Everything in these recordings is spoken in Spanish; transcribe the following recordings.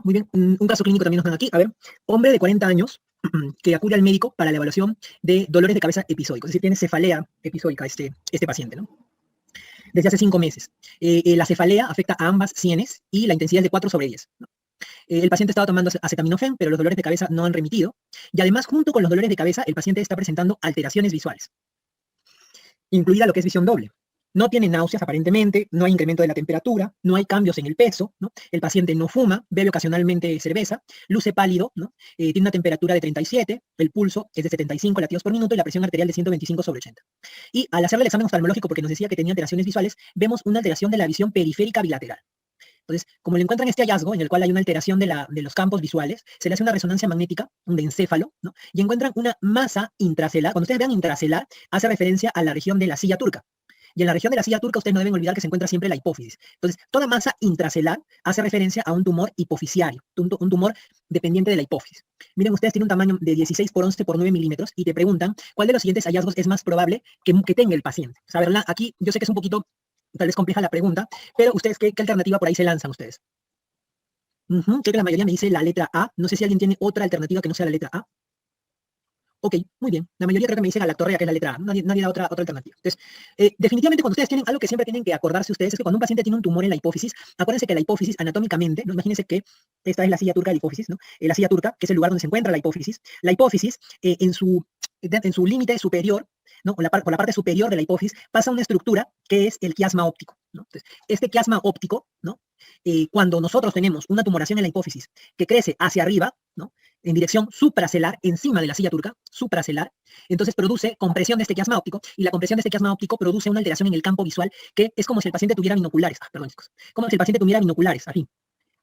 Muy bien, un caso clínico también nos dan aquí. A ver, hombre de 40 años que acude al médico para la evaluación de dolores de cabeza episódicos, es decir, tiene cefalea episódica este paciente, ¿no? Desde hace 5 meses. La cefalea afecta a ambas sienes y la intensidad es de 4/10, ¿no? El paciente estaba tomando acetaminofén, pero los dolores de cabeza no han remitido. Y además, junto con los dolores de cabeza, el paciente está presentando alteraciones visuales, incluida lo que es visión doble. No tiene náuseas aparentemente, no hay incremento de la temperatura, no hay cambios en el peso, ¿no? El paciente no fuma, bebe ocasionalmente cerveza, luce pálido, ¿no? Tiene una temperatura de 37, el pulso es de 75 latidos por minuto y la presión arterial de 125/80. Y al hacerle el examen oftalmológico, porque nos decía que tenía alteraciones visuales, vemos una alteración de la visión periférica bilateral. Entonces, como le encuentran este hallazgo en el cual hay una alteración de los campos visuales, se le hace una resonancia magnética, un encéfalo, ¿no? Y encuentran una masa intracelular. Cuando ustedes vean intracelular, hace referencia a la región de la silla turca. Y en la región de la silla turca, ustedes no deben olvidar que se encuentra siempre la hipófisis. Entonces, toda masa intracelular hace referencia a un tumor hipofisiario, un tumor dependiente de la hipófisis. Miren, ustedes tienen un tamaño de 16 por 11 por 9 milímetros y te preguntan cuál de los siguientes hallazgos es más probable que tenga el paciente. O sea, ¿verdad? Aquí yo sé que es un poquito, tal vez compleja la pregunta, pero ustedes, ¿qué alternativa por ahí se lanzan ustedes? Creo que la mayoría me dice la letra A. No sé si alguien tiene otra alternativa que no sea la letra A. Ok, muy bien. La mayoría creo que me dice galactorrea, que es la letra A. Nadie da otra alternativa. Entonces, definitivamente cuando ustedes tienen algo que siempre tienen que acordarse ustedes es que cuando un paciente tiene un tumor en la hipófisis, acuérdense que la hipófisis anatómicamente, ¿no? Imagínense que esta es la silla turca de la hipófisis, ¿no? La silla turca, que es el lugar donde se encuentra la hipófisis en su límite superior, ¿no? Por la parte superior de la hipófisis, pasa una estructura que es el quiasma óptico, ¿no? Entonces, este quiasma óptico, ¿no? Cuando nosotros tenemos una tumoración en la hipófisis que crece hacia arriba, ¿no? En dirección supracelar, encima de la silla turca, supracelar, entonces produce compresión de este quiasma óptico, y la compresión de este quiasma óptico produce una alteración en el campo visual que es como si el paciente tuviera binoculares. Perdón, chicos. Como si el paciente tuviera binoculares, así.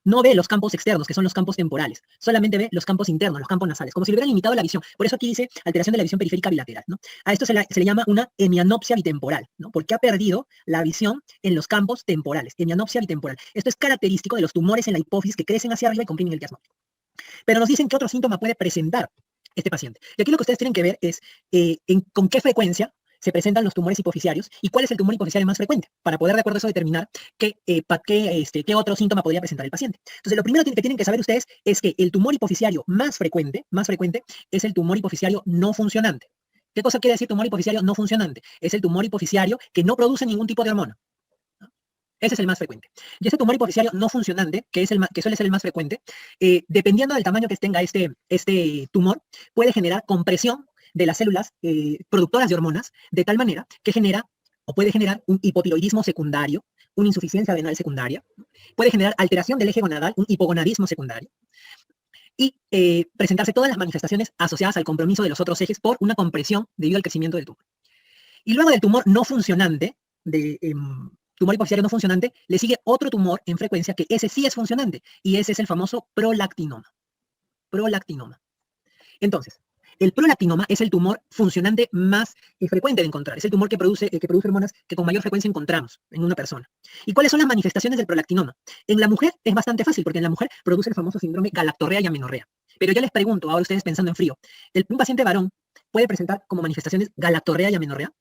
No ve los campos externos, que son los campos temporales, solamente ve los campos internos, los campos nasales, como si le hubieran limitado la visión. Por eso aquí dice alteración de la visión periférica bilateral, ¿no? A esto se le llama una hemianopsia bitemporal, ¿no? Porque ha perdido la visión en los campos temporales, hemianopsia bitemporal. Esto es característico de los tumores en la hipófisis que crecen hacia arriba y comprimen el quiasma óptico. Pero nos dicen qué otro síntoma puede presentar este paciente. Y aquí lo que ustedes tienen que ver es con qué frecuencia se presentan los tumores hipofisiarios y cuál es el tumor hipofisiario más frecuente, para poder de acuerdo a eso determinar qué otro síntoma podría presentar el paciente. Entonces, lo primero que tienen que saber ustedes es que el tumor hipofisiario más frecuente es el tumor hipofisiario no funcionante. ¿Qué cosa quiere decir tumor hipofisiario no funcionante? Es el tumor hipofisiario que no produce ningún tipo de hormona. Ese es el más frecuente. Y ese tumor hipofisiario no funcionante, que suele ser el más frecuente, dependiendo del tamaño que tenga este tumor, puede generar compresión de las células productoras de hormonas, de tal manera que puede generar un hipotiroidismo secundario, una insuficiencia adrenal secundaria, puede generar alteración del eje gonadal, un hipogonadismo secundario, y presentarse todas las manifestaciones asociadas al compromiso de los otros ejes por una compresión debido al crecimiento del tumor. Y luego del tumor no funcionante, tumor hipofisiario no funcionante, le sigue otro tumor en frecuencia que ese sí es funcionante, y ese es el famoso prolactinoma. Prolactinoma. Entonces, el prolactinoma es el tumor funcionante más frecuente de encontrar. Es el tumor que produce hormonas que con mayor frecuencia encontramos en una persona. ¿Y cuáles son las manifestaciones del prolactinoma? En la mujer es bastante fácil, porque en la mujer produce el famoso síndrome galactorrea y amenorrea. Pero ya les pregunto, ahora ustedes pensando en frío, ¿un paciente varón puede presentar como manifestaciones galactorrea y amenorrea?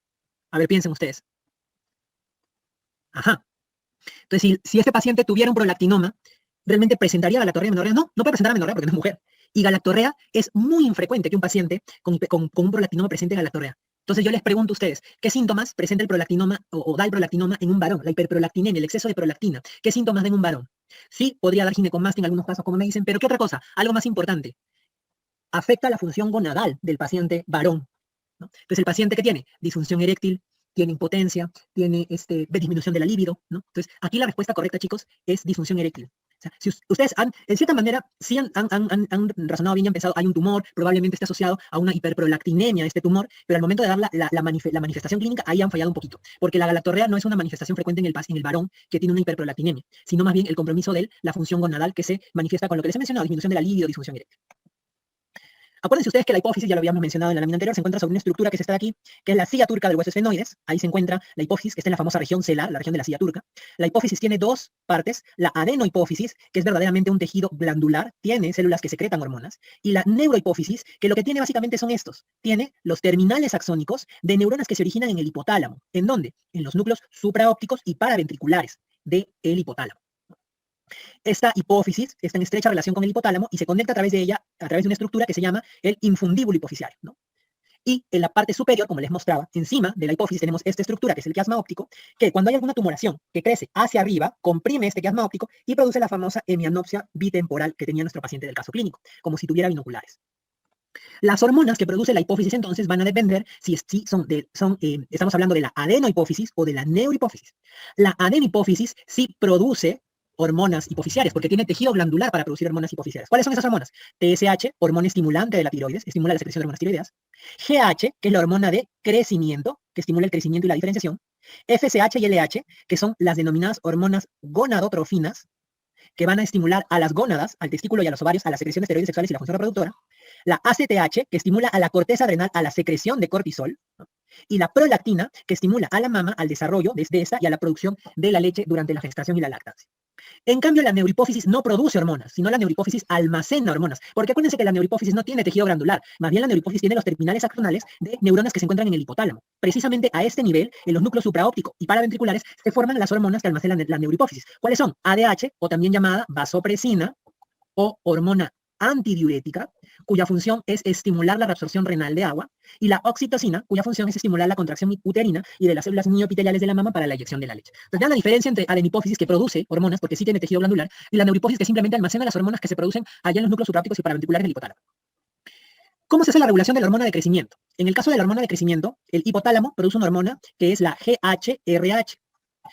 A ver, piensen ustedes. Ajá. Entonces, si este paciente tuviera un prolactinoma, ¿realmente presentaría galactorrea y amenorrea? No, no puede presentar amenorrea porque no es mujer. Y galactorrea es muy infrecuente que un paciente con un prolactinoma presente galactorrea. Entonces yo les pregunto a ustedes, ¿qué síntomas presenta el prolactinoma o da el prolactinoma en un varón? La hiperprolactinemia, el exceso de prolactina. ¿Qué síntomas da en un varón? Sí, podría dar ginecomastia en algunos casos, como me dicen, pero ¿qué otra cosa? Algo más importante. Afecta la función gonadal del paciente varón, ¿no? Entonces, el paciente que tiene disfunción eréctil, tiene impotencia, tiene disminución de la libido, ¿no? Entonces, aquí la respuesta correcta, chicos, es disfunción eréctil. O sea, si ustedes en cierta manera, sí han razonado bien y han pensado, hay un tumor, probablemente esté asociado a una hiperprolactinemia este tumor, pero al momento de dar la manifestación clínica, ahí han fallado un poquito, porque la galactorrea no es una manifestación frecuente en el varón que tiene una hiperprolactinemia, sino más bien el compromiso de la función gonadal que se manifiesta con lo que les he mencionado, disminución de la libido, disfunción eréctil. Acuérdense ustedes que la hipófisis, ya lo habíamos mencionado en la lámina anterior, se encuentra sobre una estructura que es esta de aquí, que es la silla turca del hueso esfenoides. Ahí se encuentra la hipófisis, que está en la famosa región celar, la región de la silla turca. La hipófisis tiene dos partes, la adenohipófisis, que es verdaderamente un tejido glandular, tiene células que secretan hormonas, y la neurohipófisis, que lo que tiene básicamente son estos. Tiene los terminales axónicos de neuronas que se originan en el hipotálamo. ¿En dónde? En los núcleos supraópticos y paraventriculares del hipotálamo. Esta hipófisis está en estrecha relación con el hipotálamo y se conecta a través de ella, a través de una estructura que se llama el infundíbulo hipofisiario, ¿no? Y en la parte superior, como les mostraba, encima de la hipófisis tenemos esta estructura, que es el quiasma óptico, que cuando hay alguna tumoración que crece hacia arriba, comprime este quiasma óptico y produce la famosa hemianopsia bitemporal que tenía nuestro paciente del caso clínico, como si tuviera binoculares. Las hormonas que produce la hipófisis entonces van a depender si estamos hablando de la adenohipófisis o de la neurohipófisis. La adenohipófisis sí produce hormonas hipofisiarias porque tiene tejido glandular para producir hormonas hipofisiarias. ¿Cuáles son esas hormonas? TSH, hormona estimulante de la tiroides, estimula la secreción de hormonas tiroideas. GH, que es la hormona de crecimiento, que estimula el crecimiento y la diferenciación. FSH y LH, que son las denominadas hormonas gonadotrofinas, que van a estimular a las gónadas, al testículo y a los ovarios, a la secreción de esteroides sexuales y la función reproductora. La ACTH, que estimula a la corteza adrenal a la secreción de cortisol, ¿no? Y la prolactina, que estimula a la mama al desarrollo desde esta y a la producción de la leche durante la gestación y la lactancia. En cambio, la neurohipófisis no produce hormonas, sino la neurohipófisis almacena hormonas. Porque acuérdense que la neurohipófisis no tiene tejido glandular, más bien la neurohipófisis tiene los terminales axonales de neuronas que se encuentran en el hipotálamo. Precisamente a este nivel, en los núcleos supraóptico y paraventriculares, se forman las hormonas que almacenan la neurohipófisis. ¿Cuáles son? ADH, o también llamada vasopresina, o hormona antidiurética, cuya función es estimular la reabsorción renal de agua, y la oxitocina, cuya función es estimular la contracción uterina y de las células mioepiteliales de la mama para la eyección de la leche. Entonces, vean la diferencia entre adenihipófisis, que produce hormonas, porque sí tiene tejido glandular, y la neurohipófisis, que simplemente almacena las hormonas que se producen allá en los núcleos supraópticos y paraventriculares del hipotálamo. ¿Cómo se hace la regulación de la hormona de crecimiento? En el caso de la hormona de crecimiento, el hipotálamo produce una hormona que es la GHRH.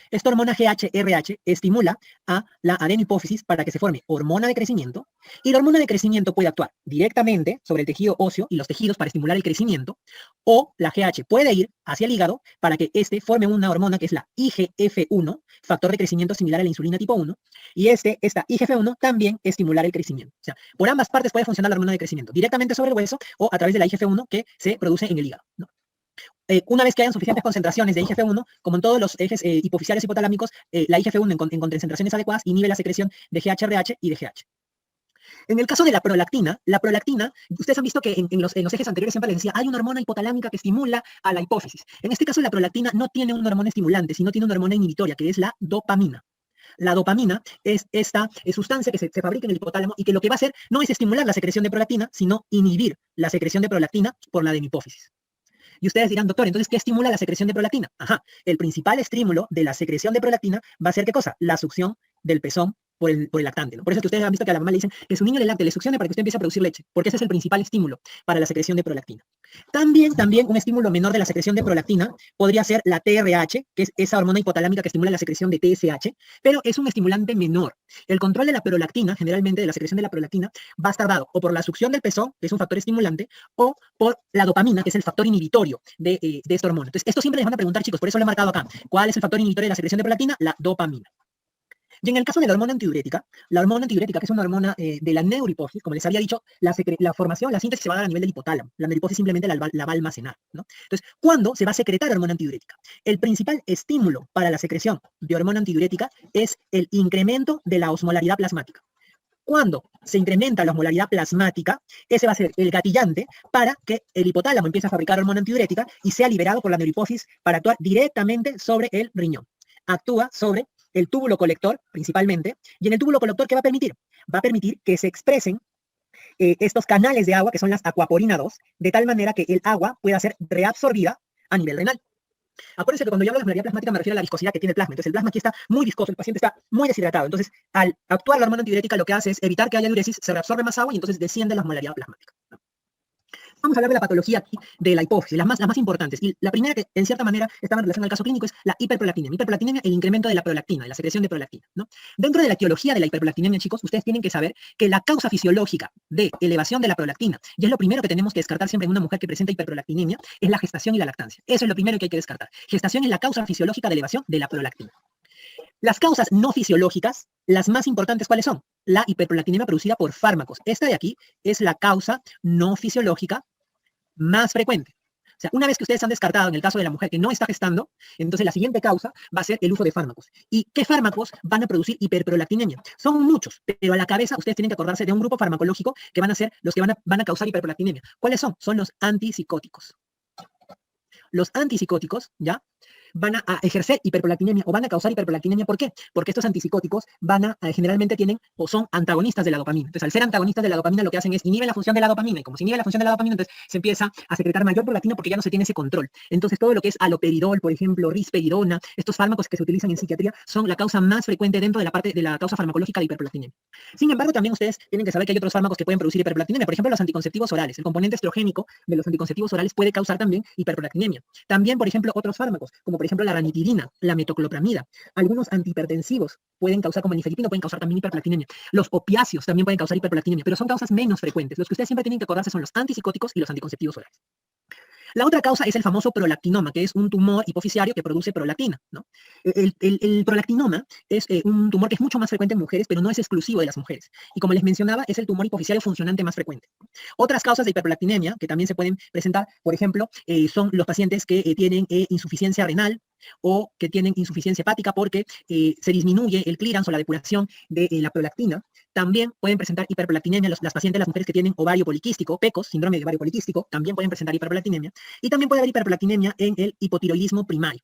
Esta hormona GHRH estimula a la adenihipófisis para que se forme hormona de crecimiento, y la hormona de crecimiento puede actuar directamente sobre el tejido óseo y los tejidos para estimular el crecimiento, o la GH puede ir hacia el hígado para que éste forme una hormona que es la IGF-1, factor de crecimiento similar a la insulina tipo 1, y esta IGF-1 también estimular el crecimiento. O sea, por ambas partes puede funcionar la hormona de crecimiento, directamente sobre el hueso o a través de la IGF-1 que se produce en el hígado, ¿no? Una vez que hayan suficientes concentraciones de IGF-1, como en todos los ejes hipofisiarios hipotalámicos, la IGF-1 en concentraciones adecuadas inhibe la secreción de GHRH y de GH. En el caso de la prolactina, ustedes han visto que en los ejes anteriores siempre les decía, hay una hormona hipotalámica que estimula a la hipófisis. En este caso, la prolactina no tiene una hormona estimulante, sino tiene una hormona inhibitoria, que es la dopamina. La dopamina es esta sustancia que se fabrica en el hipotálamo y que lo que va a hacer no es estimular la secreción de prolactina, sino inhibir la secreción de prolactina por la adenohipófisis. Y ustedes dirán, doctor, entonces, ¿qué estimula la secreción de prolactina? Ajá, el principal estímulo de la secreción de prolactina va a ser, ¿qué cosa? La succión del pezón por el lactante, ¿no? Por eso es que ustedes han visto que a la mamá le dicen que su niño le lacte, le succione para que usted empiece a producir leche, porque ese es el principal estímulo para la secreción de prolactina. También un estímulo menor de la secreción de prolactina podría ser la TRH, que es esa hormona hipotalámica que estimula la secreción de TSH, pero es un estimulante menor. El control de la prolactina, generalmente de la secreción de la prolactina, va a estar dado o por la succión del pezón, que es un factor estimulante, o por la dopamina, que es el factor inhibitorio de esta hormona. Entonces, esto siempre les van a preguntar, chicos, por eso lo he marcado acá. ¿Cuál es el factor inhibitorio de la secreción de prolactina? La dopamina. Y en el caso de la hormona antidiurética, que es una hormona de la neurohipófisis, como les había dicho, la formación, la síntesis se va a dar a nivel del hipotálamo. La neurohipófisis simplemente la va a almacenar, ¿no? Entonces, ¿cuándo se va a secretar hormona antidiurética? El principal estímulo para la secreción de hormona antidiurética es el incremento de la osmolaridad plasmática. Cuando se incrementa la osmolaridad plasmática, ese va a ser el gatillante para que el hipotálamo empiece a fabricar hormona antidiurética y sea liberado por la neurohipófisis para actuar directamente sobre el riñón. Actúa sobre el túbulo colector, principalmente, y en el túbulo colector, ¿qué va a permitir? Va a permitir que se expresen estos canales de agua, que son las acuaporina 2, de tal manera que el agua pueda ser reabsorbida a nivel renal. Acuérdense que cuando yo hablo de osmolaridad plasmática me refiero a la viscosidad que tiene el plasma. Entonces el plasma aquí está muy viscoso, el paciente está muy deshidratado. Entonces, al actuar la hormona antidiurética, lo que hace es evitar que haya diuresis, se reabsorbe más agua y entonces desciende la osmolaridad plasmática, ¿no? Vamos a hablar de la patología aquí de la hipófisis, las más importantes. Y la primera, que en cierta manera estaba en relación al caso clínico, es la hiperprolactinemia. Hiperprolactinemia, el incremento de la prolactina, de la secreción de prolactina, ¿no? Dentro de la etiología de la hiperprolactinemia, chicos, ustedes tienen que saber que la causa fisiológica de elevación de la prolactina, y es lo primero que tenemos que descartar siempre en una mujer que presenta hiperprolactinemia, es la gestación y la lactancia. Eso es lo primero que hay que descartar. Gestación es la causa fisiológica de elevación de la prolactina. Las causas no fisiológicas, las más importantes, ¿cuáles son? La hiperprolactinemia producida por fármacos. Esta de aquí es la causa no fisiológica más frecuente. O sea, una vez que ustedes han descartado en el caso de la mujer que no está gestando, entonces la siguiente causa va a ser el uso de fármacos. ¿Y qué fármacos van a producir hiperprolactinemia? Son muchos, pero a la cabeza ustedes tienen que acordarse de un grupo farmacológico que van a ser los que van a causar hiperprolactinemia. ¿Cuáles son? Son los antipsicóticos. Los antipsicóticos, ¿ya? van a ejercer hiperprolactinemia o van a causar hiperprolactinemia. ¿Por qué? Porque estos antipsicóticos generalmente tienen o son antagonistas de la dopamina. Entonces, al ser antagonistas de la dopamina, lo que hacen es inhiben la función de la dopamina. Y como se inhibe la función de la dopamina, entonces se empieza a secretar mayor prolactina porque ya no se tiene ese control. Entonces, todo lo que es aloperidol, por ejemplo, risperidona, estos fármacos que se utilizan en psiquiatría son la causa más frecuente dentro de la parte de la causa farmacológica de hiperprolactinemia. Sin embargo, también ustedes tienen que saber que hay otros fármacos que pueden producir hiperprolactinemia. Por ejemplo, los anticonceptivos orales. El componente estrogénico de los anticonceptivos orales puede causar también hiperprolactinemia. También, por ejemplo, otros fármacos, como por ejemplo la ranitidina, la metoclopramida. Algunos antihipertensivos pueden causar, como el nifedipino, pueden causar también hiperprolactinemia. Los opiáceos también pueden causar hiperprolactinemia, pero son causas menos frecuentes. Los que ustedes siempre tienen que acordarse son los antipsicóticos y los anticonceptivos orales. La otra causa es el famoso prolactinoma, que es un tumor hipoficiario que produce prolactina, ¿no? El prolactinoma es un tumor que es mucho más frecuente en mujeres, pero no es exclusivo de las mujeres. Y como les mencionaba, es el tumor hipoficiario funcionante más frecuente. Otras causas de hiperprolactinemia que también se pueden presentar, por ejemplo, son los pacientes que tienen insuficiencia renal o que tienen insuficiencia hepática porque se disminuye el clearance o la depuración de la prolactina. También pueden presentar hiperprolactinemia las pacientes, las mujeres que tienen ovario poliquístico, PCOS, síndrome de ovario poliquístico, también pueden presentar hiperprolactinemia. Y también puede haber hiperprolactinemia en el hipotiroidismo primario.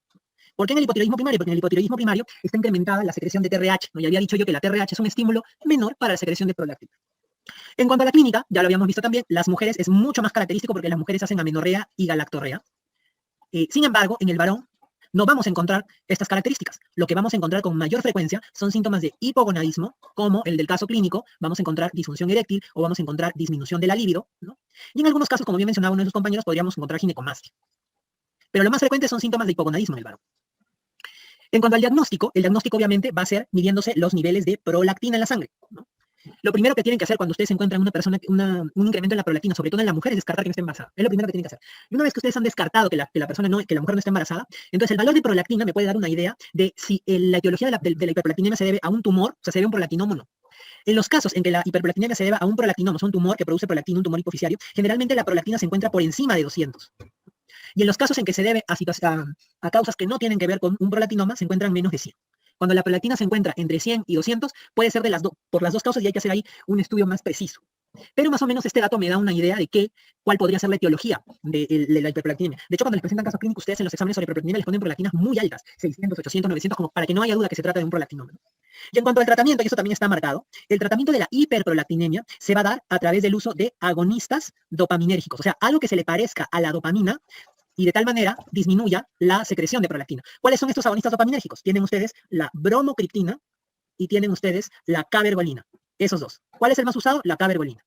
¿Por qué en el hipotiroidismo primario? Porque en el hipotiroidismo primario está incrementada la secreción de TRH, ¿no? Ya había dicho yo que la TRH es un estímulo menor para la secreción de prolactina. En cuanto a la clínica, ya lo habíamos visto también, las mujeres es mucho más característico porque las mujeres hacen amenorrea y galactorrea. Sin embargo, en el varón no vamos a encontrar estas características. Lo que vamos a encontrar con mayor frecuencia son síntomas de hipogonadismo, como el del caso clínico, vamos a encontrar disfunción eréctil o vamos a encontrar disminución de la libido, ¿no? Y en algunos casos, como bien mencionaba uno de sus compañeros, podríamos encontrar ginecomastia. Pero lo más frecuente son síntomas de hipogonadismo en el varón. En cuanto al diagnóstico, el diagnóstico obviamente va a ser midiéndose los niveles de prolactina en la sangre, ¿no? Lo primero que tienen que hacer cuando ustedes encuentran una persona, un incremento en la prolactina, sobre todo en la mujer, es descartar que no esté embarazada. Es lo primero que tienen que hacer. Y una vez que ustedes han descartado que la mujer no está embarazada, entonces el valor de prolactina me puede dar una idea de si la etiología de la hiperprolactinemia se debe a un tumor, o sea, se debe a un prolactinoma o no. En los casos en que la hiperprolactinemia se debe a un prolactinoma, o sea, un tumor que produce prolactina, un tumor hipoficiario, generalmente la prolactina se encuentra por encima de 200. Y en los casos en que se debe a causas que no tienen que ver con un prolactinoma, se encuentran menos de 100. Cuando la prolactina se encuentra entre 100 y 200, puede ser por las dos causas y hay que hacer ahí un estudio más preciso. Pero más o menos este dato me da una idea de cuál podría ser la etiología de la hiperprolactinemia. De hecho, cuando les presentan casos clínicos, ustedes en los exámenes sobre hiperprolactinemia les ponen prolactinas muy altas, 600, 800, 900, como para que no haya duda que se trata de un prolactinoma. Y en cuanto al tratamiento, y eso también está marcado, el tratamiento de la hiperprolactinemia se va a dar a través del uso de agonistas dopaminérgicos, o sea, algo que se le parezca a la dopamina, y de tal manera disminuya la secreción de prolactina. ¿Cuáles son estos agonistas dopaminérgicos? Tienen ustedes la bromocriptina y tienen ustedes la cabergolina. Esos dos. ¿Cuál es el más usado? La cabergolina.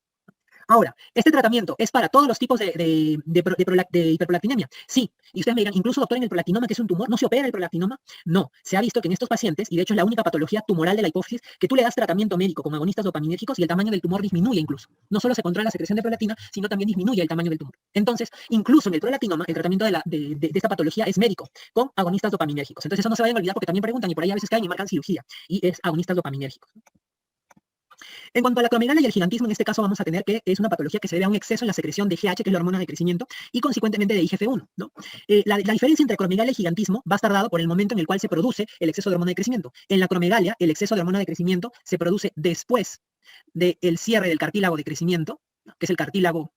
Ahora, este tratamiento es para todos los tipos de hiperprolactinemia. Sí, y ustedes me dirán, incluso doctor, en el prolactinoma, que es un tumor, ¿no se opera el prolactinoma? No, se ha visto que en estos pacientes, y de hecho es la única patología tumoral de la hipófisis, que tú le das tratamiento médico con agonistas dopaminérgicos y el tamaño del tumor disminuye incluso. No solo se controla la secreción de prolactina, sino también disminuye el tamaño del tumor. Entonces, incluso en el prolactinoma, el tratamiento de esta patología es médico, con agonistas dopaminérgicos. Entonces, eso no se vayan a olvidar porque también preguntan y por ahí a veces caen y marcan cirugía, y es agonistas dopaminérgicos. En cuanto a la acromegalia y el gigantismo, en este caso vamos a tener que es una patología que se debe a un exceso en la secreción de GH, que es la hormona de crecimiento, y consecuentemente de IGF-1, ¿no? La diferencia entre acromegalia y gigantismo va a estar dado por el momento en el cual se produce el exceso de hormona de crecimiento. En la acromegalia, el exceso de hormona de crecimiento se produce después del cierre del cartílago de crecimiento, ¿no? Que es el cartílago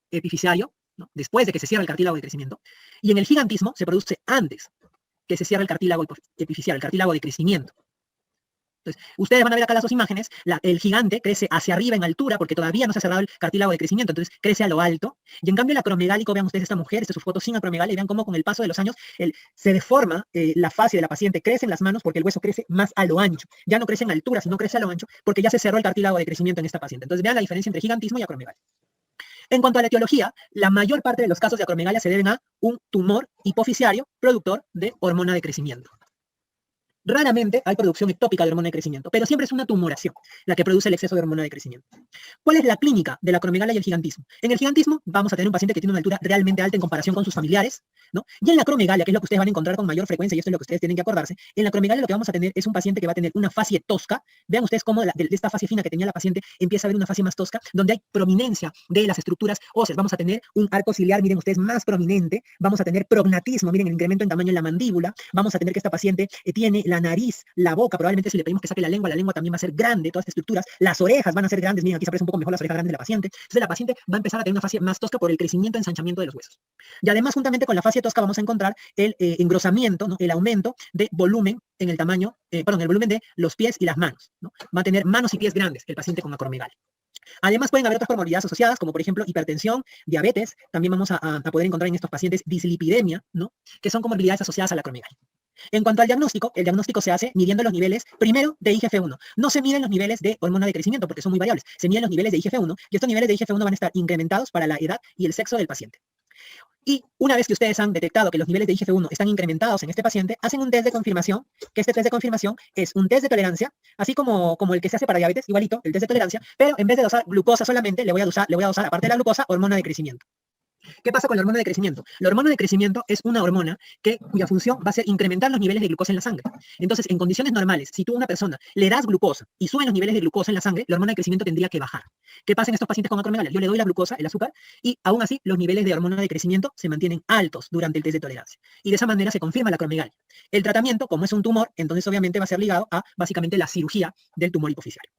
epifisiario, ¿no? Después de que se cierra el cartílago de crecimiento, y en el gigantismo se produce antes que se cierra el cartílago epifisiario, el cartílago de crecimiento. Entonces, ustedes van a ver acá las dos imágenes, el gigante crece hacia arriba en altura porque todavía no se ha cerrado el cartílago de crecimiento, entonces crece a lo alto, y en cambio el acromegálico, vean ustedes esta mujer, esta es su foto sin acromegalia, y vean cómo con el paso de los años se deforma la fascia de la paciente, crece en las manos porque el hueso crece más a lo ancho, ya no crece en altura, sino crece a lo ancho porque ya se cerró el cartílago de crecimiento en esta paciente. Entonces vean la diferencia entre gigantismo y acromegalia. En cuanto a la etiología, la mayor parte de los casos de acromegalia se deben a un tumor hipoficiario productor de hormona de crecimiento. Raramente hay producción ectópica de hormona de crecimiento, pero siempre es una tumoración la que produce el exceso de hormona de crecimiento. ¿Cuál es la clínica de la acromegalia y el gigantismo? En el gigantismo vamos a tener un paciente que tiene una altura realmente alta en comparación con sus familiares, ¿no? Y en la acromegalia, que es lo que ustedes van a encontrar con mayor frecuencia, y esto es lo que ustedes tienen que acordarse, en la acromegalia lo que vamos a tener es un paciente que va a tener una fascia tosca. Vean ustedes cómo de esta fascia fina que tenía la paciente empieza a haber una fascia más tosca, donde hay prominencia de las estructuras óseas. Vamos a tener un arco ciliar, miren ustedes, más prominente. Vamos a tener prognatismo, miren el incremento en tamaño en la mandíbula. Vamos a tener que esta paciente tiene la nariz, la boca, probablemente si le pedimos que saque la lengua también va a ser grande, todas estas estructuras, las orejas van a ser grandes, miren, aquí se aprecia un poco mejor las orejas grandes de la paciente, entonces la paciente va a empezar a tener una fascia más tosca por el crecimiento y ensanchamiento de los huesos. Y además, juntamente con la fascia tosca, vamos a encontrar el engrosamiento, ¿no? El aumento de volumen en el tamaño, el volumen de los pies y las manos, ¿no? Va a tener manos y pies grandes el paciente con acromegalia. Además, pueden haber otras comorbilidades asociadas, como por ejemplo hipertensión, diabetes. También vamos a poder encontrar en estos pacientes dislipidemia, ¿no? Que son comorbilidades asociadas a la acromegalia. En cuanto al diagnóstico, el diagnóstico se hace midiendo los niveles, primero, de IGF-1. No se miden los niveles de hormona de crecimiento porque son muy variables. Se miden los niveles de IGF-1 y estos niveles de IGF-1 van a estar incrementados para la edad y el sexo del paciente. Y una vez que ustedes han detectado que los niveles de IGF-1 están incrementados en este paciente, hacen un test de confirmación, que este test de confirmación es un test de tolerancia, así como el que se hace para diabetes, igualito, el test de tolerancia, pero en vez de dosar glucosa solamente, le voy a dosar, aparte de la glucosa, hormona de crecimiento. ¿Qué pasa con la hormona de crecimiento? La hormona de crecimiento es una hormona cuya función va a ser incrementar los niveles de glucosa en la sangre. Entonces, en condiciones normales, si tú a una persona le das glucosa y suben los niveles de glucosa en la sangre, la hormona de crecimiento tendría que bajar. ¿Qué pasa en estos pacientes con acromegalia? Yo le doy la glucosa, el azúcar, y aún así los niveles de hormona de crecimiento se mantienen altos durante el test de tolerancia. Y de esa manera se confirma la acromegalia. El tratamiento, como es un tumor, entonces obviamente va a ser ligado a básicamente la cirugía del tumor hipoficiario.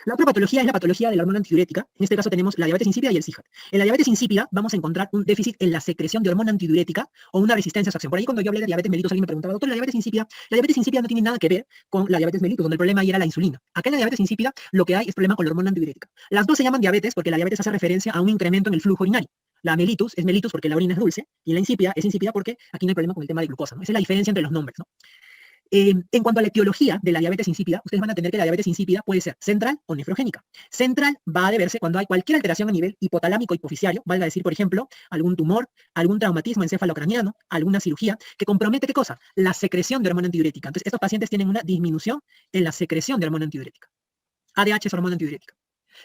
La otra patología es la patología de la hormona antidiurética. En este caso tenemos la diabetes insípida y el CIJAT. En la diabetes insípida vamos a encontrar un déficit en la secreción de hormona antidiurética o una resistencia a su acción. Por ahí cuando yo hablé de diabetes mellitus, alguien me preguntaba, doctor, la diabetes insípida no tiene nada que ver con la diabetes mellitus, donde el problema ahí era la insulina. Acá en la diabetes insípida lo que hay es problema con la hormona antidiurética. Las dos se llaman diabetes porque la diabetes hace referencia a un incremento en el flujo urinario. La mellitus es mellitus porque la orina es dulce y la insípida es insípida porque aquí no hay problema con el tema de glucosa, ¿no? Esa es la diferencia entre los nombres, ¿no? En cuanto a la etiología de la diabetes insípida, ustedes van a tener que la diabetes insípida puede ser central o nefrogénica. Central va a deberse cuando hay cualquier alteración a nivel hipotalámico hipoficiario, valga decir, por ejemplo, algún tumor, algún traumatismo encefalocraniano, alguna cirugía, que compromete, ¿qué cosa? La secreción de hormona antidiurética. Entonces, estos pacientes tienen una disminución en la secreción de hormona antidiurética. ADH es hormona antidiurética.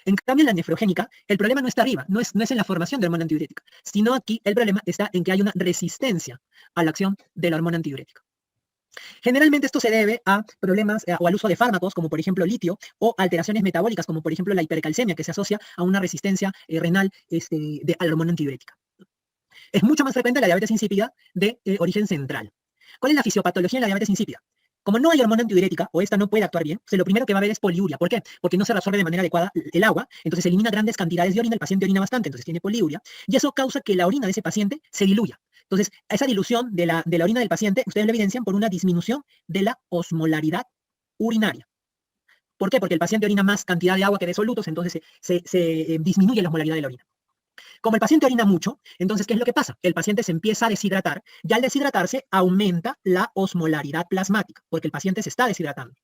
En cambio, en la nefrogénica, el problema no está arriba, no es en la formación de hormona antidiurética, sino aquí el problema está en que hay una resistencia a la acción de la hormona antidiurética. Generalmente esto se debe a problemas o al uso de fármacos, como por ejemplo litio, o alteraciones metabólicas, como por ejemplo la hipercalcemia, que se asocia a una resistencia renal a la hormona antidiurética. Es mucho más frecuente la diabetes insípida de origen central. ¿Cuál es la fisiopatología en la diabetes insípida? Como no hay hormona antidiurética, o esta no puede actuar bien, lo primero que va a haber es poliuria. ¿Por qué? Porque no se reabsorbe de manera adecuada el agua, entonces se elimina grandes cantidades de orina, el paciente orina bastante, entonces tiene poliuria, y eso causa que la orina de ese paciente se diluya. Entonces, esa dilución de la orina del paciente, ustedes lo evidencian por una disminución de la osmolaridad urinaria. ¿Por qué? Porque el paciente orina más cantidad de agua que de solutos, entonces se disminuye la osmolaridad de la orina. Como el paciente orina mucho, entonces, ¿qué es lo que pasa? El paciente se empieza a deshidratar y al deshidratarse aumenta la osmolaridad plasmática, porque el paciente se está deshidratando.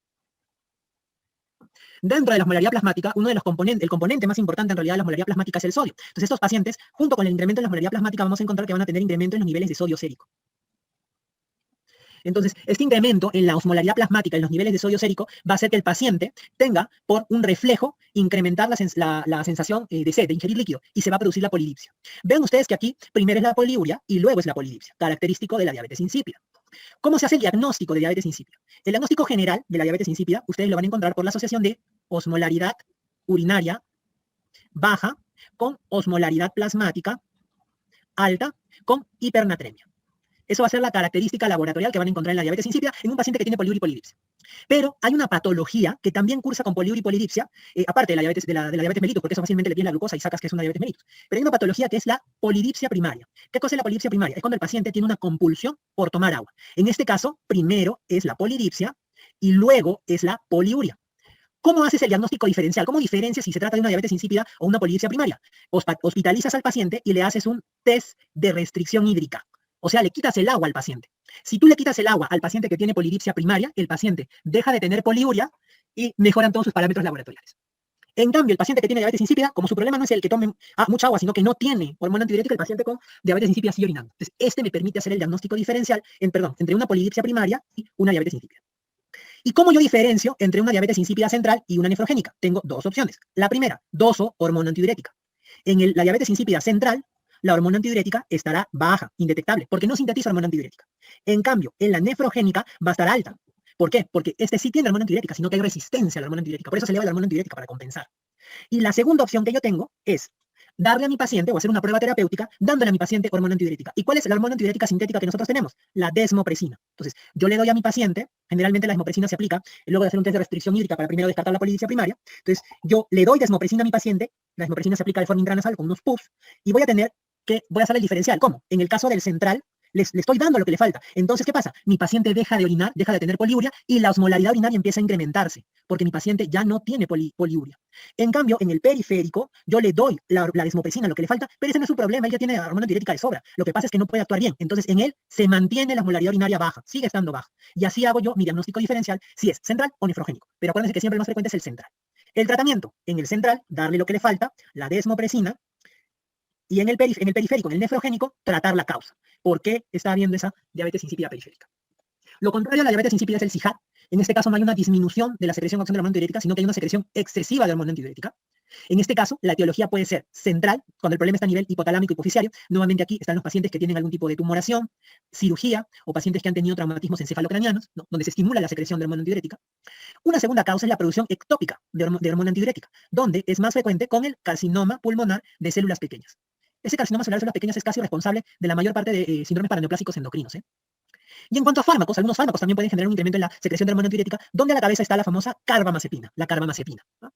Dentro de la osmolaridad plasmática, el componente más importante en realidad de la osmolaridad plasmática es el sodio. Entonces, estos pacientes, junto con el incremento en la osmolaridad plasmática, vamos a encontrar que van a tener incremento en los niveles de sodio sérico. Entonces, este incremento en la osmolaridad plasmática, en los niveles de sodio sérico, va a hacer que el paciente tenga, por un reflejo, incrementar la sensación de sed, de ingerir líquido, y se va a producir la polidipsia. Vean ustedes que aquí primero es la poliuria y luego es la polidipsia, característico de la diabetes insípida. ¿Cómo se hace el diagnóstico de diabetes insípida? El diagnóstico general de la diabetes insípida, ustedes lo van a encontrar por la asociación de osmolaridad urinaria baja con osmolaridad plasmática alta con hipernatremia. Eso va a ser la característica laboratorial que van a encontrar en la diabetes insípida en un paciente que tiene poliuria y polidipsia. Pero hay una patología que también cursa con poliuria y polidipsia, aparte de la diabetes mellitus, porque eso fácilmente le tienes la glucosa y sacas que es una diabetes mellitus. Pero hay una patología que es la polidipsia primaria. ¿Qué cosa es la polidipsia primaria? Es cuando el paciente tiene una compulsión por tomar agua. En este caso, primero es la polidipsia y luego es la poliuria. ¿Cómo haces el diagnóstico diferencial? ¿Cómo diferencias si se trata de una diabetes insípida o una polidipsia primaria? Hospitalizas al paciente y le haces un test de restricción hídrica. O sea, le quitas el agua al paciente. Si tú le quitas el agua al paciente que tiene polidipsia primaria, el paciente deja de tener poliuria y mejoran todos sus parámetros laboratoriales. En cambio, el paciente que tiene diabetes insípida, como su problema no es el que tome mucha agua, sino que no tiene hormona antidiurética, el paciente con diabetes insípida sigue orinando. Entonces, este me permite hacer el diagnóstico diferencial entre una polidipsia primaria y una diabetes insípida. ¿Y cómo yo diferencio entre una diabetes insípida central y una nefrogénica? Tengo dos opciones. La primera, doso hormona antidiurética. En la diabetes insípida central, la hormona antidiurética estará baja, indetectable, porque no sintetiza hormona antidiurética. En cambio, en la nefrogénica va a estar alta. ¿Por qué? Porque este sí tiene hormona antidiurética, sino que hay resistencia a la hormona antidiurética. Por eso se eleva la hormona antidiurética para compensar. Y la segunda opción que yo tengo es darle a mi paciente o hacer una prueba terapéutica dándole a mi paciente hormona antidiurética. ¿Y cuál es la hormona antidiurética sintética que nosotros tenemos? La desmopresina. Entonces, yo le doy a mi paciente, generalmente la desmopresina se aplica luego de hacer un test de restricción hídrica para primero descartar la polidipsia primaria. Entonces, yo le doy desmopresina a mi paciente, la desmopresina se aplica de forma intranasal con unos puffs, y voy a hacer el diferencial. ¿Cómo? En el caso del central, le estoy dando lo que le falta. Entonces, ¿qué pasa? Mi paciente deja de orinar, deja de tener poliuria y la osmolaridad urinaria empieza a incrementarse, porque mi paciente ya no tiene poliuria. En cambio, en el periférico, yo le doy la desmopresina, lo que le falta, pero ese no es su problema, él ya tiene hormona antidiurética de sobra. Lo que pasa es que no puede actuar bien. Entonces, en él se mantiene la osmolaridad urinaria baja, sigue estando baja. Y así hago yo mi diagnóstico diferencial, si es central o nefrogénico. Pero acuérdense que siempre el más frecuente es el central. El tratamiento, en el central, darle lo que le falta, la desmopresina, y en el periférico, en el nefrogénico, tratar la causa. ¿Por qué está habiendo esa diabetes insípida periférica? Lo contrario a la diabetes insípida es el CIJAD. En este caso no hay una disminución de la secreción o acción de la hormona antidiurética, sino que hay una secreción excesiva de hormona antidiurética. En este caso, la etiología puede ser central, cuando el problema está a nivel hipotalámico hipoficiario. Nuevamente aquí están los pacientes que tienen algún tipo de tumoración, cirugía, o pacientes que han tenido traumatismos encefalocranianos, ¿no? Donde se estimula la secreción de hormona antidiurética. Una segunda causa es la producción ectópica de hormona antidiurética, donde es más frecuente con el carcinoma pulmonar de células pequeñas. Ese carcinoma celular de células pequeñas es casi responsable de la mayor parte de síndromes paraneoplásicos endocrinos. Y en cuanto a fármacos, algunos fármacos también pueden generar un incremento en la secreción de hormona antidiurética, donde a la cabeza está la famosa carbamazepina, ¿no?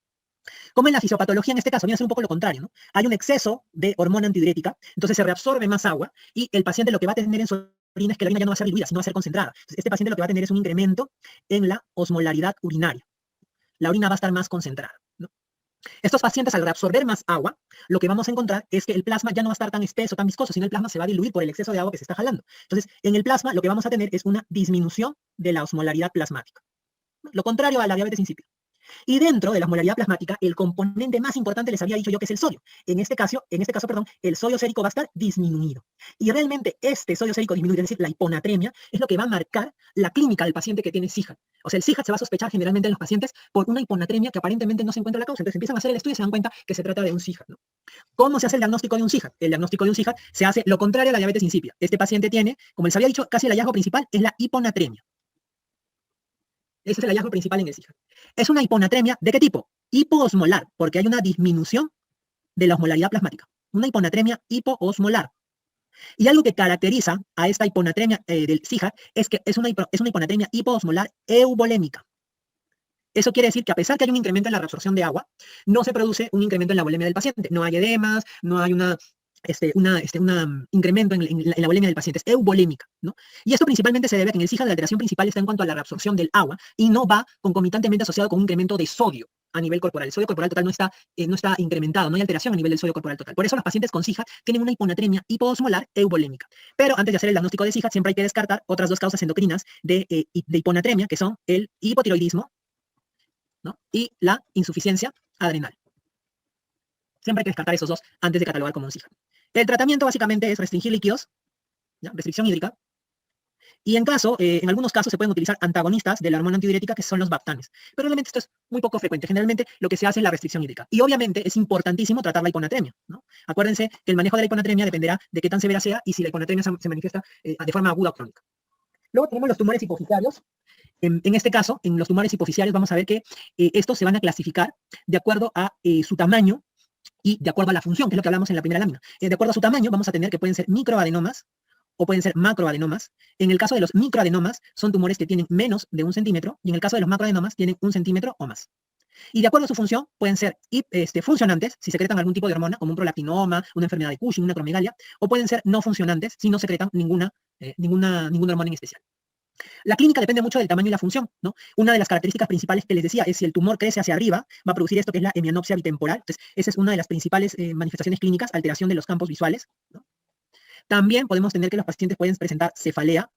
Como en la fisiopatología, en este caso, viene a ser un poco lo contrario, ¿no? Hay un exceso de hormona antidiurética, entonces se reabsorbe más agua, y el paciente lo que va a tener en su orina es que la orina ya no va a ser diluida, sino va a ser concentrada. Entonces, este paciente lo que va a tener es un incremento en la osmolaridad urinaria. La orina va a estar más concentrada, ¿no? Estos pacientes, al reabsorber más agua, lo que vamos a encontrar es que el plasma ya no va a estar tan espeso, tan viscoso, sino el plasma se va a diluir por el exceso de agua que se está jalando. Entonces, en el plasma lo que vamos a tener es una disminución de la osmolaridad plasmática. Lo contrario a la diabetes insípida. Y dentro de la osmolaridad plasmática, el componente más importante les había dicho yo que es el sodio. En este caso, el sodio sérico va a estar disminuido. Y realmente este sodio sérico disminuido, es decir, la hiponatremia, es lo que va a marcar la clínica del paciente que tiene CIJAD. O sea, el CIJAD se va a sospechar generalmente en los pacientes por una hiponatremia que aparentemente no se encuentra la causa. Entonces empiezan a hacer el estudio y se dan cuenta que se trata de un CIJAD, ¿no? ¿Cómo se hace el diagnóstico de un CIJAD? El diagnóstico de un CIJAD se hace lo contrario a la diabetes insípida. Este paciente tiene, como les había dicho, casi el hallazgo principal es la hiponatremia. Ese es el hallazgo principal en el CIJAD. Es una hiponatremia, ¿de qué tipo? Hipoosmolar, porque hay una disminución de la osmolaridad plasmática. Una hiponatremia hipoosmolar. Y algo que caracteriza a esta hiponatremia del CIJAD es que es una hiponatremia hipoosmolar euvolémica. Eso quiere decir que a pesar que hay un incremento en la reabsorción de agua, no se produce un incremento en la volemia del paciente. No hay edemas, no hay un incremento en la volemia del paciente, es euvolémica, ¿no? Y esto principalmente se debe a que en el CIJAD la alteración principal está en cuanto a la reabsorción del agua y no va concomitantemente asociado con un incremento de sodio a nivel corporal. El sodio corporal total no está incrementado, no hay alteración a nivel del sodio corporal total. Por eso los pacientes con CIJAD tienen una hiponatremia hipoosmolar euvolémica. Pero antes de hacer el diagnóstico de CIJAD siempre hay que descartar otras dos causas endocrinas de hiponatremia, que son el hipotiroidismo, ¿no? Y la insuficiencia adrenal. Siempre hay que descartar esos dos antes de catalogar como un CIJAD. El tratamiento básicamente es restringir líquidos, ¿ya? Restricción hídrica, y en algunos casos se pueden utilizar antagonistas de la hormona antidiurética que son los bactanes. Pero realmente esto es muy poco frecuente. Generalmente lo que se hace es la restricción hídrica. Y obviamente es importantísimo tratar la hiponatremia, ¿no? Acuérdense que el manejo de la hiponatremia dependerá de qué tan severa sea y si la hiponatremia se manifiesta de forma aguda o crónica. Luego tenemos los tumores hipoficiarios. En este caso, en los tumores hipoficiarios vamos a ver que estos se van a clasificar de acuerdo a su tamaño y de acuerdo a la función, que es lo que hablamos en la primera lámina. De acuerdo a su tamaño, vamos a tener que pueden ser microadenomas o pueden ser macroadenomas. En el caso de los microadenomas, son tumores que tienen menos de 1 centímetro, y en el caso de los macroadenomas, tienen 1 centímetro o más. Y de acuerdo a su función, pueden ser funcionantes, si secretan algún tipo de hormona, como un prolactinoma, una enfermedad de Cushing, una acromegalia, o pueden ser no funcionantes, si no secretan ninguna hormona en especial. La clínica depende mucho del tamaño y la función, ¿no? Una de las características principales que les decía es si el tumor crece hacia arriba, va a producir esto que es la hemianopsia bitemporal. Entonces, esa es una de las principales manifestaciones clínicas, alteración de los campos visuales, ¿no? También podemos tener que los pacientes pueden presentar cefalea,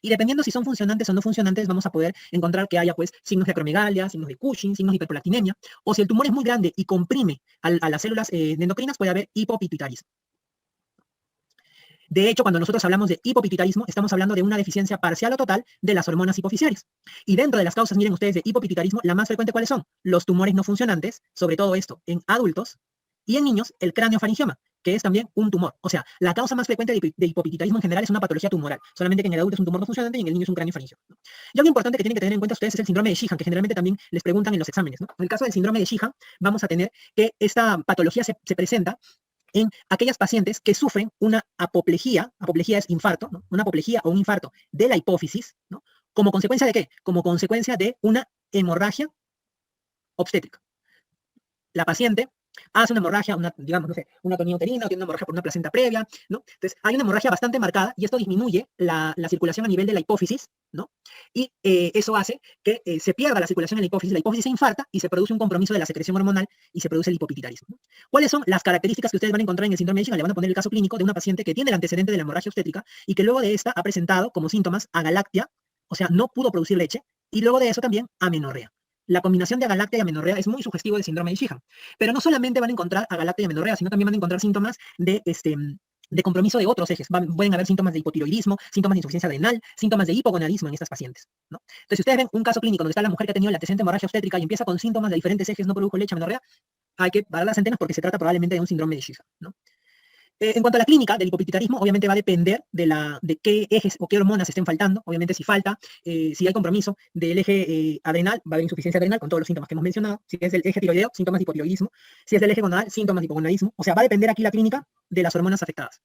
y dependiendo si son funcionantes o no funcionantes, vamos a poder encontrar que haya pues signos de acromegalia, signos de Cushing, signos de hiperprolactinemia, o si el tumor es muy grande y comprime a las células endocrinas, puede haber hipopituitarismo. De hecho, cuando nosotros hablamos de hipopituitarismo, estamos hablando de una deficiencia parcial o total de las hormonas hipoficiarias. Y dentro de las causas, miren ustedes, de hipopituitarismo, la más frecuente, ¿cuáles son? Los tumores no funcionantes, sobre todo esto en adultos, y en niños, el craneofaringioma, que es también un tumor. O sea, la causa más frecuente de hipopituitarismo en general es una patología tumoral, solamente que en el adulto es un tumor no funcionante y en el niño es un craneofaringioma, ¿no? Y algo importante que tienen que tener en cuenta ustedes es el síndrome de Sheehan, que generalmente también les preguntan en los exámenes, ¿no? En el caso del síndrome de Sheehan, vamos a tener que esta patología se presenta en aquellas pacientes que sufren una apoplejía es infarto, ¿no? Una apoplejía o un infarto de la hipófisis, ¿no? ¿Como consecuencia de qué? Como consecuencia de una hemorragia obstétrica. La paciente hace una hemorragia, digamos, no sé, una atonía uterina, o tiene una hemorragia por una placenta previa, ¿no? Entonces, hay una hemorragia bastante marcada y esto disminuye la circulación a nivel de la hipófisis, ¿no? Y eso hace que se pierda la circulación en la hipófisis se infarta y se produce un compromiso de la secreción hormonal y se produce el hipopituitarismo, ¿no? ¿Cuáles son las características que ustedes van a encontrar en el síndrome de Sjögren? Le van a poner el caso clínico de una paciente que tiene el antecedente de la hemorragia obstétrica y que luego de esta ha presentado como síntomas agalactia, o sea, no pudo producir leche, y luego de eso también amenorrea. La combinación de agalactia y amenorrea es muy sugestivo del síndrome de Sjögren. Pero no solamente van a encontrar agalactia y amenorrea, sino también van a encontrar síntomas de compromiso de otros ejes. Pueden haber síntomas de hipotiroidismo, síntomas de insuficiencia adrenal, síntomas de hipogonadismo en estas pacientes, ¿no? Entonces, si ustedes ven un caso clínico donde está la mujer que ha tenido la antecedente hemorragia obstétrica y empieza con síntomas de diferentes ejes, no produjo leche, amenorrea, hay que parar las antenas porque se trata probablemente de un síndrome de Sjögren, ¿no? En cuanto a la clínica del hipopituitarismo, obviamente va a depender de qué ejes o qué hormonas estén faltando. Obviamente, si falta, si hay compromiso del eje adrenal, va a haber insuficiencia adrenal con todos los síntomas que hemos mencionado. Si es del eje tiroideo, síntomas de hipotiroidismo. Si es del eje gonadal, síntomas de hipogonadismo. O sea, va a depender aquí la clínica de las hormonas afectadas.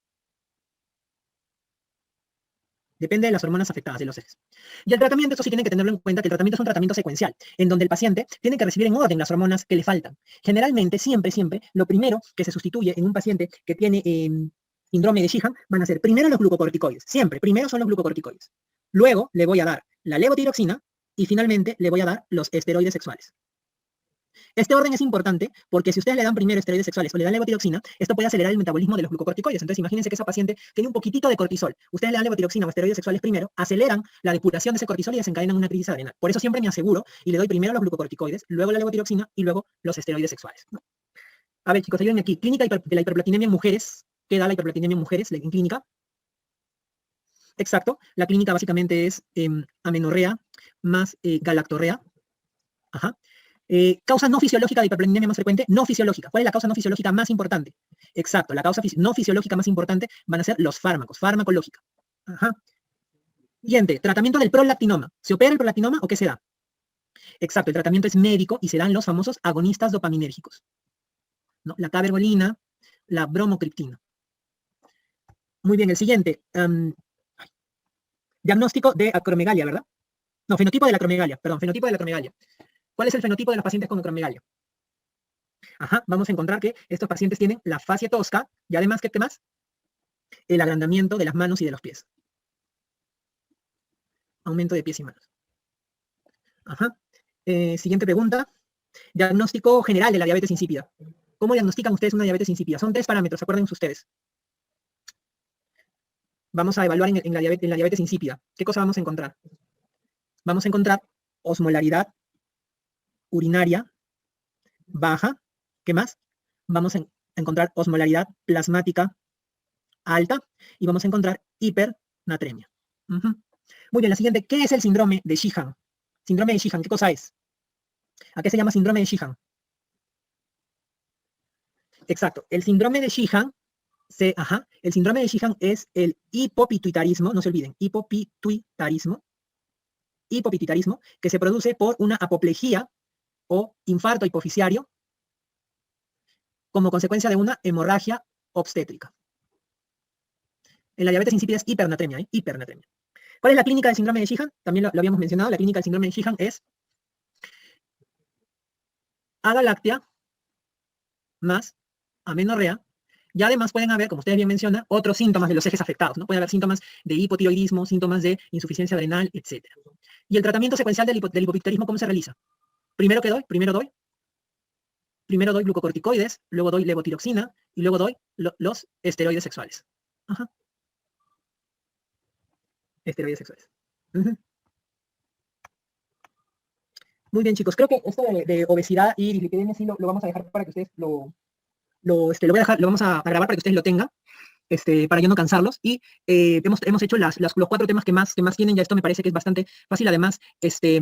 Depende de las hormonas afectadas de los ejes. Y el tratamiento, esto sí tienen que tenerlo en cuenta, que el tratamiento es un tratamiento secuencial, en donde el paciente tiene que recibir en orden las hormonas que le faltan. Generalmente, siempre, lo primero que se sustituye en un paciente que tiene síndrome de Sjögren van a ser primero los glucocorticoides. Siempre, primero son los glucocorticoides. Luego le voy a dar la levotiroxina y finalmente le voy a dar los esteroides sexuales. Este orden es importante porque si ustedes le dan primero esteroides sexuales o le dan levotiroxina, esto puede acelerar el metabolismo de los glucocorticoides. Entonces, imagínense que esa paciente tiene un poquitito de cortisol. Ustedes le dan levotiroxina o esteroides sexuales primero, aceleran la depuración de ese cortisol y desencadenan una crisis adrenal. Por eso siempre me aseguro y le doy primero los glucocorticoides, luego la levotiroxina y luego los esteroides sexuales, ¿no? A ver, chicos, ayúdenme aquí. Clínica de la hiperplatinemia en mujeres. ¿Qué da la hiperplatinemia en mujeres en clínica? Exacto. La clínica básicamente es amenorrea más galactorrea. Ajá. Causa no fisiológica de hiperplatinemia más frecuente, no fisiológica. ¿Cuál es la causa no fisiológica más importante? Exacto, la causa no fisiológica más importante van a ser los fármacos, farmacológica. Ajá. Siguiente, tratamiento del prolactinoma. ¿Se opera el prolactinoma o qué se da? Exacto, el tratamiento es médico y se dan los famosos agonistas dopaminérgicos, ¿no? La cabergolina, la bromocriptina. Muy bien, el siguiente. Diagnóstico de acromegalia, ¿verdad? No, fenotipo de la acromegalia, perdón, fenotipo de la acromegalia. ¿Cuál es el fenotipo de los pacientes con acromegalia? Ajá, vamos a encontrar que estos pacientes tienen la fascia tosca y además, ¿qué más? El agrandamiento de las manos y de los pies. Aumento de pies y manos. Ajá. Siguiente pregunta. Diagnóstico general de la diabetes insípida. ¿Cómo diagnostican ustedes una diabetes insípida? Son 3 parámetros, acuérdense ustedes. Vamos a evaluar en la diabetes insípida. ¿Qué cosa vamos a encontrar? Vamos a encontrar osmolaridad urinaria baja. ¿Qué más? Vamos a encontrar osmolaridad plasmática alta y vamos a encontrar hipernatremia. Muy bien, la siguiente. ¿Qué es el síndrome de Sjögren? Síndrome de Sjögren, ¿qué cosa es? ¿A qué se llama síndrome de Sjögren? Exacto. El síndrome de Sjögren, el síndrome de Sjögren es el hipopituitarismo, no se olviden, hipopituitarismo, que se produce por una apoplejía o infarto hipofisiario como consecuencia de una hemorragia obstétrica. En la diabetes insípida es hipernatremia, hipernatremia. ¿Cuál es la clínica del síndrome de Sjögren? También lo habíamos mencionado, la clínica del síndrome de Sjögren es agalactia más amenorrea, y además pueden haber, como ustedes bien mencionan, otros síntomas de los ejes afectados, ¿no? Pueden haber síntomas de hipotiroidismo, síntomas de insuficiencia adrenal, etc. ¿Y el tratamiento secuencial del hipopituitarismo cómo se realiza? Primero doy glucocorticoides, luego doy levotiroxina y luego doy los esteroides sexuales. Ajá. Esteroides sexuales. Muy bien, chicos. Creo que esto de obesidad y dislipidemia sí lo vamos a dejar para que ustedes lo vamos a grabar para que ustedes lo tengan, para yo no cansarlos. Y hemos hecho los 4 temas que más tienen. Ya esto me parece que es bastante fácil. Además, estos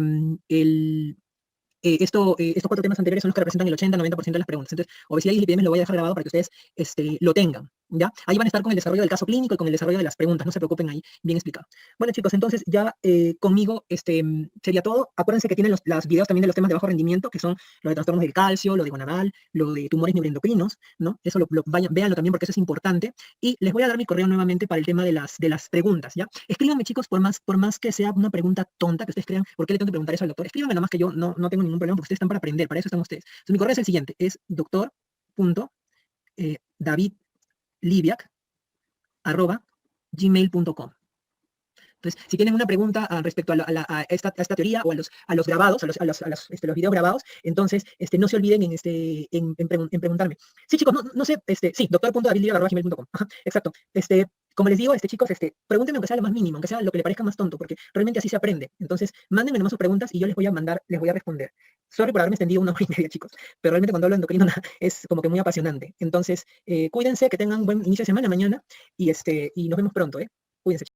4 temas anteriores son los que representan el 80-90% de las preguntas. Entonces, obesidad y dislipidemia lo voy a dejar grabado para que ustedes lo tengan. ¿Ya? Ahí van a estar con el desarrollo del caso clínico y con el desarrollo de las preguntas, no se preocupen ahí, bien explicado. Bueno, chicos, entonces ya conmigo sería todo. Acuérdense que tienen los videos también de los temas de bajo rendimiento, que son lo de trastornos del calcio, lo de gonadal, lo de tumores neuroendocrinos, ¿no? Eso véanlo también porque eso es importante. Y les voy a dar mi correo nuevamente para el tema de las preguntas, ¿ya? Escríbanme, chicos, por más que sea una pregunta tonta, que ustedes crean, ¿por qué le tengo que preguntar eso al doctor? Escríbanme nomás que yo no tengo ningún problema, porque ustedes están para aprender, para eso están ustedes. Entonces, mi correo es el siguiente, es doctor.davidliviak@gmail.com. Entonces, si tienen una pregunta respecto a esta teoría o a los grabados, los videos grabados, entonces no se olviden en preguntarme. Sí, chicos, no sé, sí, doctor.davidliviak@gmail.com. Ajá, exacto. Como les digo, chicos, pregúntenme aunque sea lo más mínimo, aunque sea lo que le parezca más tonto, porque realmente así se aprende. Entonces, mándenme nomás sus preguntas y yo les voy a responder. Sorry por haberme extendido 1 hora y media, chicos, pero realmente cuando hablo de endocrino es como que muy apasionante. Entonces, cuídense, que tengan un buen inicio de semana mañana y nos vemos pronto, ¿eh? Cuídense.